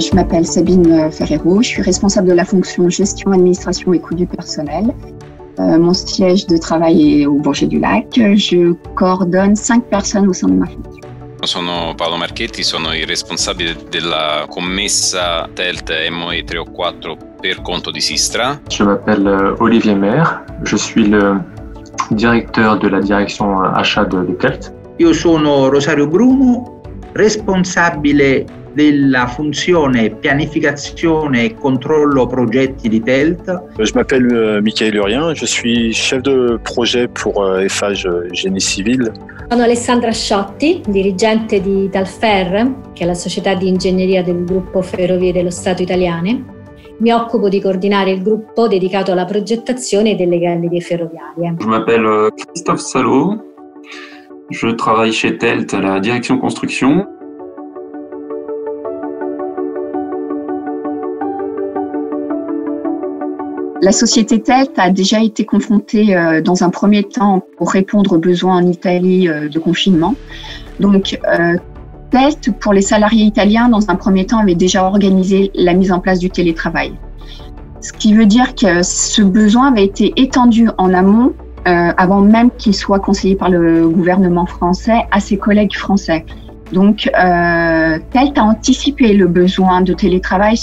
Je m'appelle Sabine Ferrero, je suis responsable de la fonction gestion, administration et coût du personnel. Mon siège de travail est au Bourget-du-Lac. Je coordonne 5 personnes au sein de ma fonction. Sono Paolo Marchetti, sono il responsabile della commessa TELT MOE384 per conto di Sistra. Je m'appelle Olivier Maire, je suis le directeur de la direction achat de TELT. Io sono Rosario Bruno, responsabile della funzione pianificazione e controllo progetti di TELT. Je m'appelle Michael Urien, je suis chef de projet pour Eiffage Génie Civil. Sono Alessandra Sciotti, dirigente di Dalfer, che è la società di ingegneria del gruppo Ferrovie dello Stato italiane. Mi occupo di coordinare il gruppo dedicato alla progettazione delle gallerie ferroviarie. Je m'appelle Christophe Salot, je travaille chez TELT à la direction construction. La société TELT a déjà été confrontée dans un premier temps pour répondre aux besoins en Italie de confinement. Donc, TELT, pour les salariés italiens, dans un premier temps, avait déjà organisé la mise en place du télétravail. Ce qui veut dire que ce besoin avait été étendu en amont, avant même qu'il soit conseillé par le gouvernement français à ses collègues français. Donc, TELT a anticipé le besoin de télétravail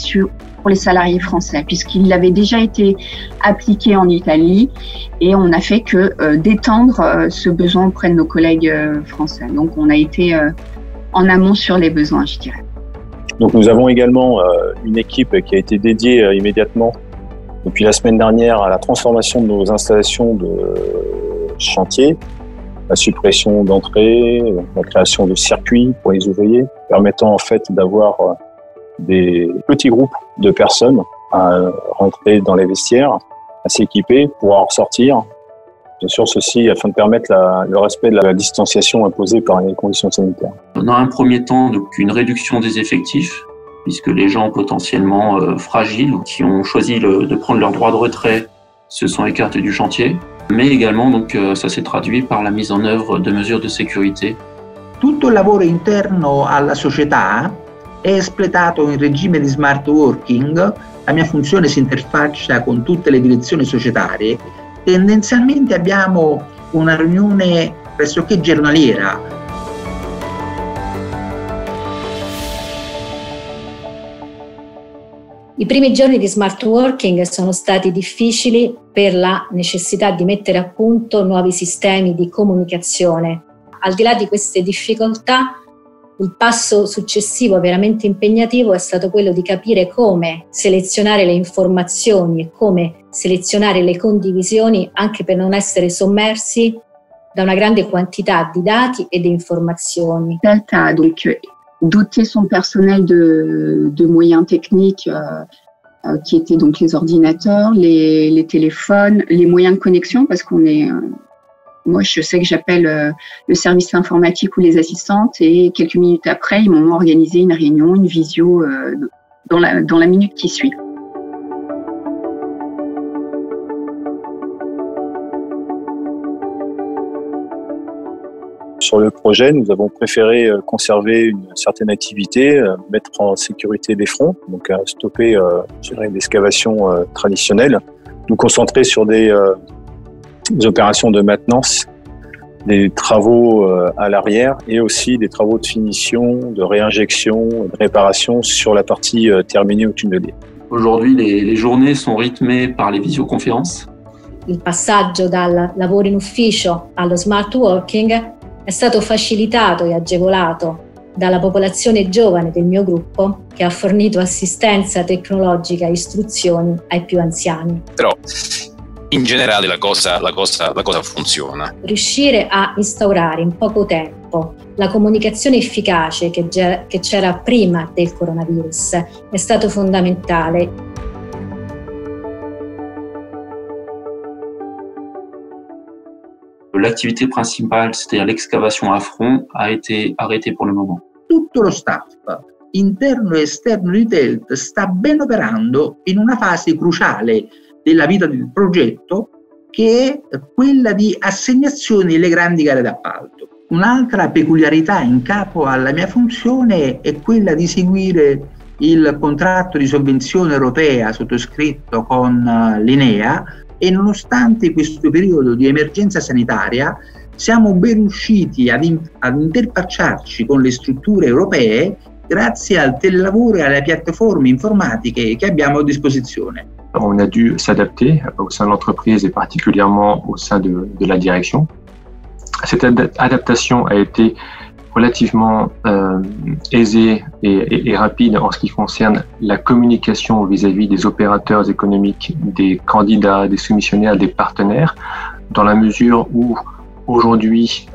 pour les salariés français, puisqu'il avait déjà été appliqué en Italie et on n'a fait que d'étendre ce besoin auprès de nos collègues français. Donc, on a été en amont sur les besoins, je dirais. Donc, nous avons également une équipe qui a été dédiée immédiatement, depuis la semaine dernière, à la transformation de nos installations de chantier, la suppression d'entrées, la création de circuits pour les ouvriers, permettant en fait d'avoir des petits groupes de personnes à rentrer dans les vestiaires, à s'équiper, pouvoir en ressortir. Bien sûr, ceci afin de permettre le respect de la distanciation imposée par les conditions sanitaires. Dans un premier temps, donc, une réduction des effectifs, puisque les gens potentiellement fragiles qui ont choisi de prendre leur droit de retrait se sont écartés du chantier. Mais également, donc, ça s'est traduit par la mise en œuvre de mesures de sécurité. Tutto il lavoro interno alla società è espletato in regime di smart working. La mia funzione si interfaccia con tutte le direzioni societarie. Tendenzialmente abbiamo una riunione pressoché giornaliera. I primi giorni di smart working sono stati difficili per la necessità di mettere a punto nuovi sistemi di comunicazione. Al di là di queste difficoltà, il passo successivo veramente impegnativo è stato quello di capire come selezionare le informazioni e come selezionare le condivisioni anche per non essere sommersi da una grande quantità di dati e di informazioni. TELT a donc doté son personnel de moyens techniques qui étaient donc les ordinateurs, les téléphones, les moyens de connexion parce qu'on est... Moi, je sais que j'appelle le service informatique ou les assistantes et quelques minutes après, ils m'ont organisé une réunion, une visio dans la minute qui suit. Sur le projet, nous avons préféré conserver une certaine activité, mettre en sécurité des fronts, donc stopper l'excavation traditionnelle, nous concentrer sur des opérations de maintenance, des travaux à l'arrière et aussi des travaux de finition, de réinjection, de réparation sur la partie terminée ou tunnelier. Aujourd'hui, les journées sont rythmées par les visioconférences. Il passaggio dal lavoro in ufficio allo smart working è stato facilitato e agevolato dalla popolazione giovane del mio gruppo che ha fornito assistenza tecnologica e istruzioni ai più anziani. Però in generale la cosa funziona. Riuscire a instaurare in poco tempo la comunicazione efficace che c'era prima del coronavirus è stato fondamentale. l'activité principale, c'est-à-dire l'excavation à front, a été arrêtée pour le moment. Tutto lo staff, interno e esterno di TELT, sta ben operando in una fase cruciale della vita del progetto, che è quella di assegnazione delle grandi gare d'appalto. Un'altra peculiarità in capo alla mia funzione è quella di seguire il contratto di sovvenzione europea sottoscritto con l'INEA, e nonostante questo periodo di emergenza sanitaria siamo ben riusciti ad interfacciarci con le strutture europee grazie al telelavoro e alle piattaforme informatiche che abbiamo a disposizione. On a dû s'adapter au sein de l'entreprise et particulièrement au sein de la direction. Cette adaptation a été relativement aisée et rapide en ce qui concerne la communication vis-à-vis des opérateurs économiques, des candidats, des soumissionnaires, des partenaires, dans la mesure où aujourd'hui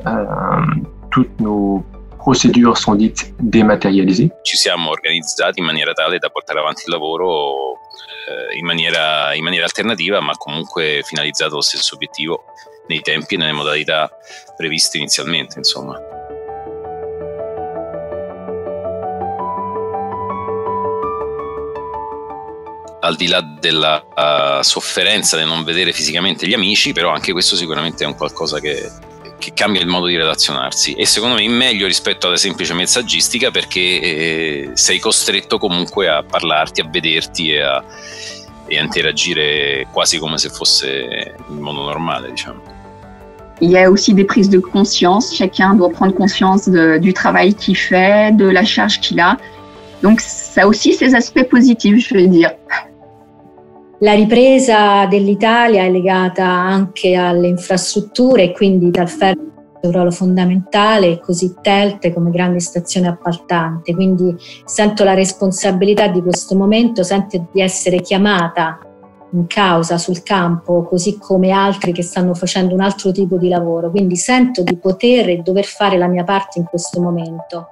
toutes nos procedure sono dites dématérialisées. Ci siamo organizzati in maniera tale da portare avanti il lavoro in maniera alternativa, ma comunque finalizzato allo stesso obiettivo nei tempi e nelle modalità previste inizialmente, insomma. Al di là della sofferenza di non vedere fisicamente gli amici, però anche questo sicuramente è un qualcosa che cambia il modo di relazionarsi, e secondo me meglio rispetto alla semplice messaggistica, perché sei costretto comunque a parlarti, a vederti et à interagire quasi come se fosse in modo normale, diciamo. Il y a aussi des prises de conscience, chacun doit prendre conscience du travail qu'il fait, de la charge qu'il a, donc ça a aussi ses aspects positifs, je vais dire. La ripresa dell'Italia è legata anche alle infrastrutture e quindi dal ferro un ruolo fondamentale, così TELT come grande stazione appaltante, quindi sento la responsabilità di questo momento, sento di essere chiamata in causa sul campo, così come altri che stanno facendo un altro tipo di lavoro, quindi sento di poter e dover fare la mia parte in questo momento.